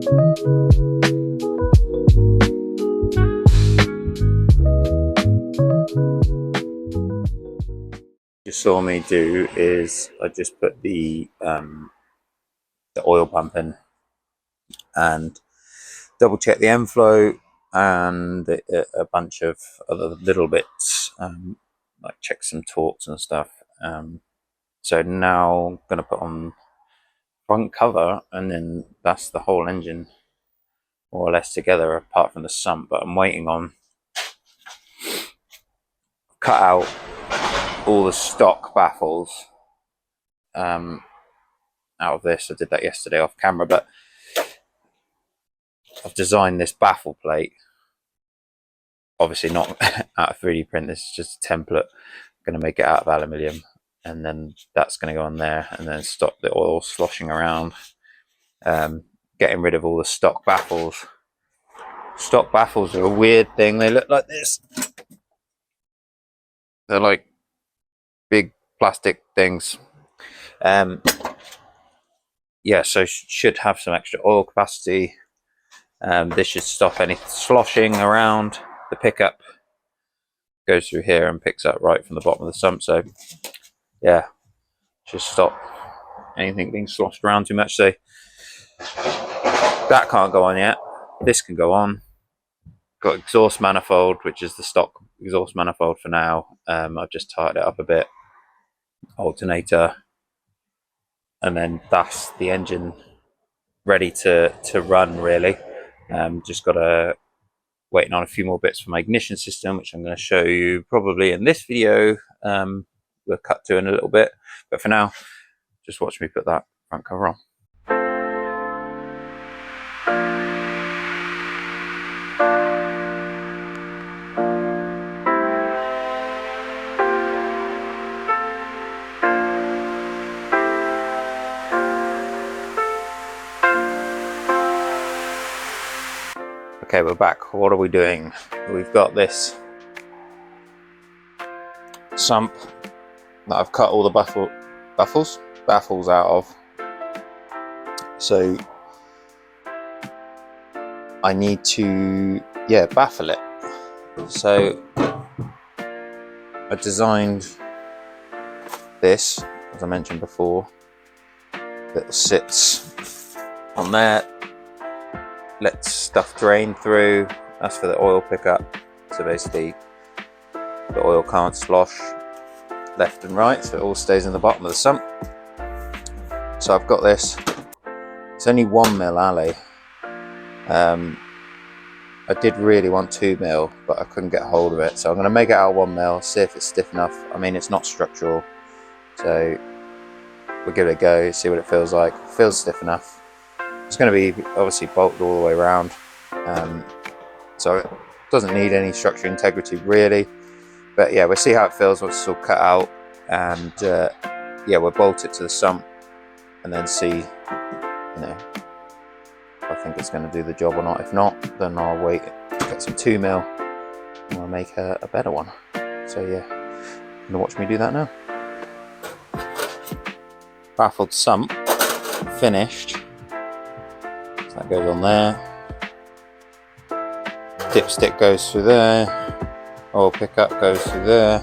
You saw me do is I just put the oil pump in and double check the end flow and a bunch of other little bits, like check some torques and stuff. So now I'm going to put on front cover, and then that's the whole engine more or less together apart from the sump. But I'm waiting on cut out all the stock baffles out of this. I did that yesterday off camera, but I've designed this baffle plate, obviously not out of 3D print. This is just a template. I'm going to make it out of aluminium, and then that's going to go on there and then stop the oil sloshing around. Getting rid of all the stock baffles. Stock baffles are a weird thing. They look like this. They're like big plastic things. Yeah, so should have some extra oil capacity. This should stop any sloshing around. The pickup goes through here and picks up right from the bottom of the sump. So yeah, just stop anything being sloshed around too much. So that can't go on yet. This can go on. Got exhaust manifold, which is the stock exhaust manifold for now. I've just tightened it up a bit. Alternator, and then that's the engine ready to run really. Just gotta waiting on a few more bits for my ignition system, which I'm going to show you probably in this video. We'll cut to in a little bit, but for now just watch me put that front cover on. Okay, we're back. What are we doing? We've got this sump that I've cut all the baffles out of. So I need to, baffle it. So I designed this, as I mentioned before, that sits on there. Lets stuff drain through. That's for the oil pickup. So basically the oil can't slosh left and right, so it all stays in the bottom of the sump. So I've got this. It's only 1 mil alley. I did really want 2 mil, but I couldn't get hold of it, so I'm going to make it out of 1 mil, see if it's stiff enough. I mean, it's not structural, so we'll give it a go, see what it feels like. If it feels stiff enough. It's going to be obviously bolted all the way around, so it doesn't need any structural integrity really. But yeah, we'll see how it feels once it's all cut out, and we'll bolt it to the sump and then see, if I think it's going to do the job or not. If not, then I'll wait, get some 2 mil, and I'll make a better one. So yeah, you're gonna watch me do that now. Baffled sump finished. That goes on there, dipstick goes through there, oil pickup goes through there.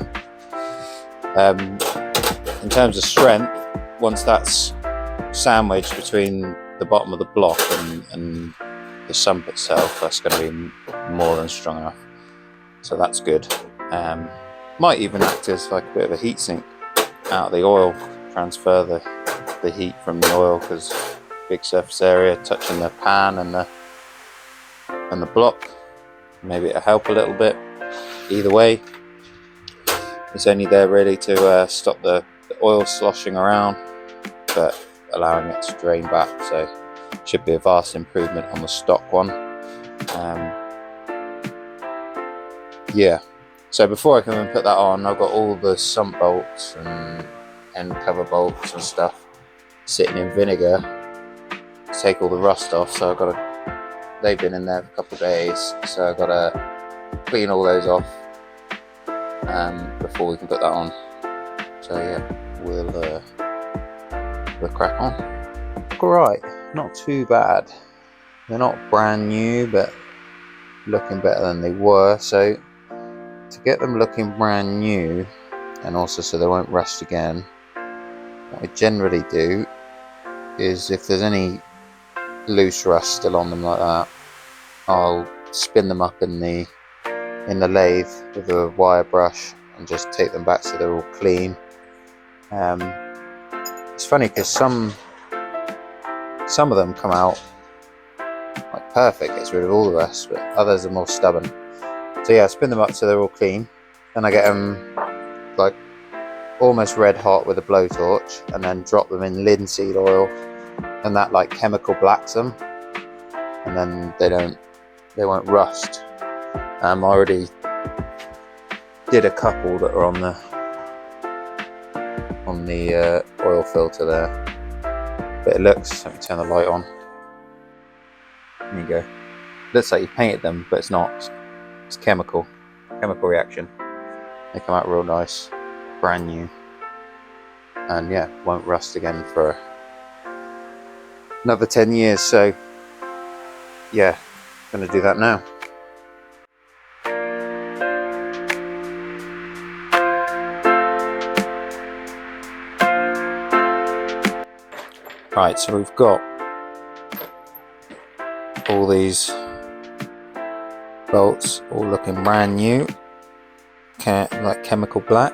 In terms of strength, once that's sandwiched between the bottom of the block and the sump itself, that's going to be more than strong enough, so that's good. Might even act as like a bit of a heat sink out of the oil, transfer the heat from the oil, because big surface area touching the pan and the block. Maybe it'll help a little bit. Either way, it's only there really to stop the oil sloshing around, but allowing it to drain back. So it should be a vast improvement on the stock one. So before I can even put that on, I've got all the sump bolts and end cover bolts and stuff sitting in vinegar to take all the rust off. So they've been in there for a couple of days, so I've got to clean all those off before we can put that on. So yeah, we'll crack on. Alright, not too bad. they're not brand new, but looking better than they were. So to get them looking brand new, and also so they won't rust again, what I generally do is, if there's any loose rust still on them like that, I'll spin them up in the lathe with a wire brush and just take them back so they're all clean. It's funny because some of them come out like perfect, gets rid of all the rust, but others are more stubborn. So yeah, I spin them up so they're all clean. Then I get them like almost red hot with a blowtorch, and then drop them in linseed oil, and that like chemical blacks them, and then they won't rust. I already did a couple that are on the oil filter there, but it looks, let me turn the light on, there you go, looks like you painted them, but it's not. It's chemical reaction. They come out real nice, brand new, and yeah, won't rust again for another 10 years. So yeah, gonna do that now. Right, so we've got all these bolts all looking brand new, like chemical black.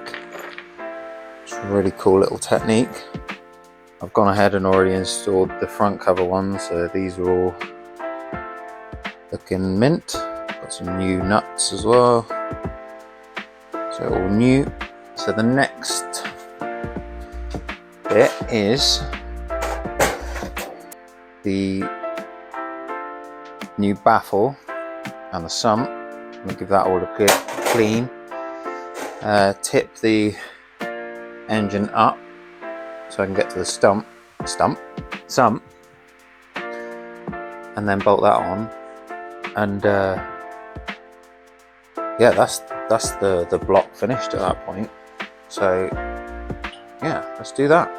It's a really cool little technique. I've gone ahead and already installed the front cover ones, so these are all looking mint. Got some new nuts as well, so all new. So the next bit is the new baffle and the sump. We'll give that all a good clean. Tip the engine up so I can get to the sump, and then bolt that on. And yeah, that's the block finished at that point. So yeah, let's do that.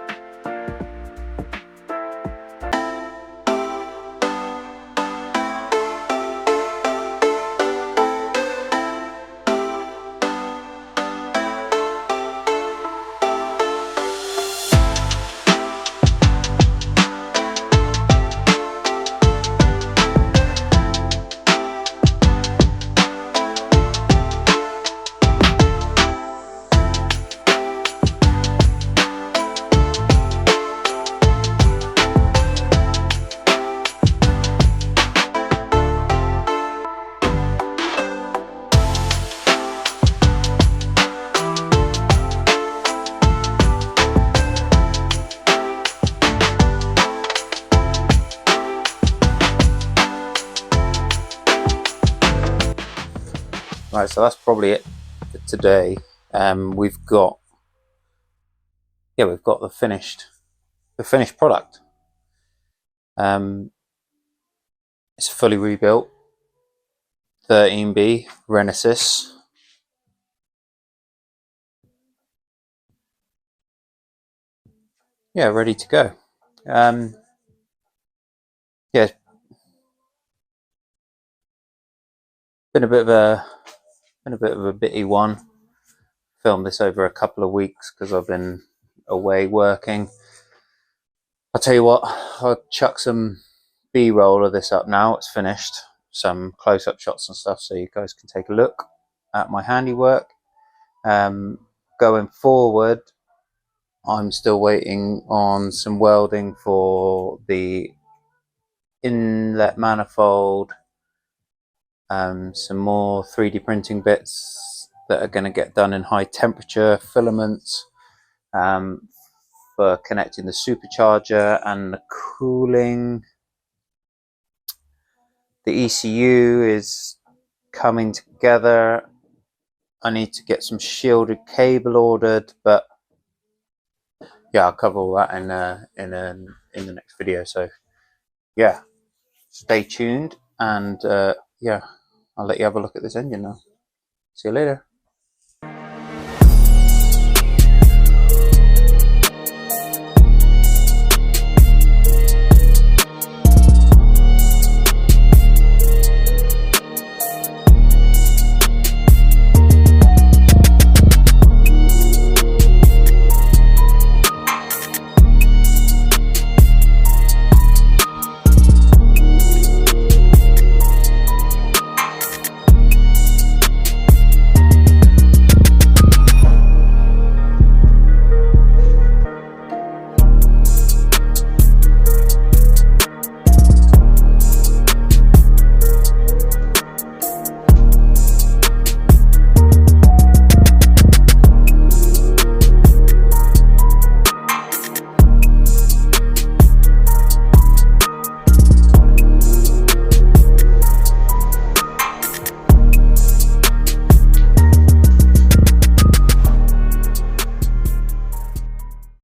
Right, so that's probably it for today. We've got the finished product. It's fully rebuilt 13B Renesis. Yeah, ready to go. Yeah, been a bit of a bitty one. Filmed this over a couple of weeks because I've been away working. I'll tell you what, I'll chuck some B-roll of this up now. It's finished, some close-up shots and stuff, so you guys can take a look at my handiwork. Going forward, I'm still waiting on some welding for the inlet manifold, some more 3D printing bits that are going to get done in high temperature filaments, for connecting the supercharger and the cooling. The ECU is coming together. I need to get some shielded cable ordered, but yeah, I'll cover all that in the next video. So yeah, stay tuned, and yeah, I'll let you have a look at this engine now. See you later.